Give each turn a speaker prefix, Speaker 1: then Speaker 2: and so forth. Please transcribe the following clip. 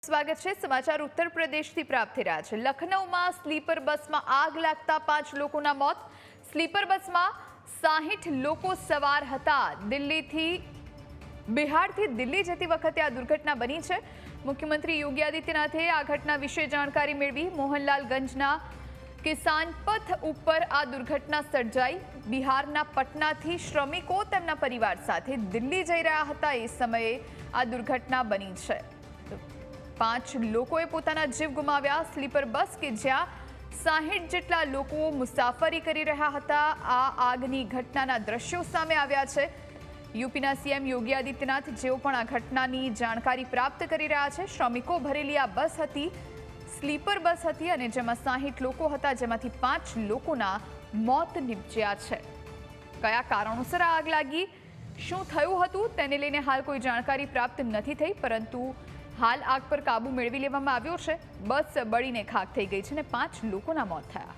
Speaker 1: સ્વાગત છે। સમાચાર ઉત્તર પ્રદેશથી પ્રાપ્ત થઈ રહ્યા છે। લખનૌમાં સ્લીપર બસમાં આગ લાગતા 5 લોકોના મોત। સ્લીપર બસમાં 60 લોકો સવાર હતા। બિહારથી દિલ્હી જતી વખતે આ દુર્ઘટના બની છે। મુખ્યમંત્રી યોગી આદિત્યનાથે આ ઘટના વિશે જાણકારી મેળવી। મોહનલાલગંજના કિસાન પથ ઉપર આ દુર્ઘટના સર્જાઈ। બિહારના પટનાથી શ્રમિકો તેમના પરિવાર સાથે દિલ્હી જઈ રહ્યા હતા એ સમયે આ દુર્ઘટના બની છે। 5 લોકોએ પોતાના જીવ ગુમાવ્યા। સ્લીપર બસ કે જ્યાં 60 જેટલા લોકો મુસાફરી કરી રહ્યા હતા। આ આગની ઘટનાના દ્રશ્યો સામે આવ્યા છે। યુપીના સીએમ યોગી આદિત્યનાથ જેઓ પણ આ ઘટનાની જાણકારી પ્રાપ્ત કરી રહ્યા છે। શ્રમિકો ભરેલી આ બસ હતી, સ્લીપર બસ હતી અને જેમાં 60 લોકો હતા, જેમાંથી 5 લોકોના મોત નિપજ્યા છે। કયા કારણોસર આગ લાગી, શું થયું હતું તેને લઈને હાલ કોઈ જાણકારી પ્રાપ્ત નથી થઈ, પરંતુ હાલ આગ પર કાબુ મેળવી લેવામાં આવ્યો છે। બસ બળીને ખાખ થઈ ગઈ છે અને 5 લોકોના મોત થયા।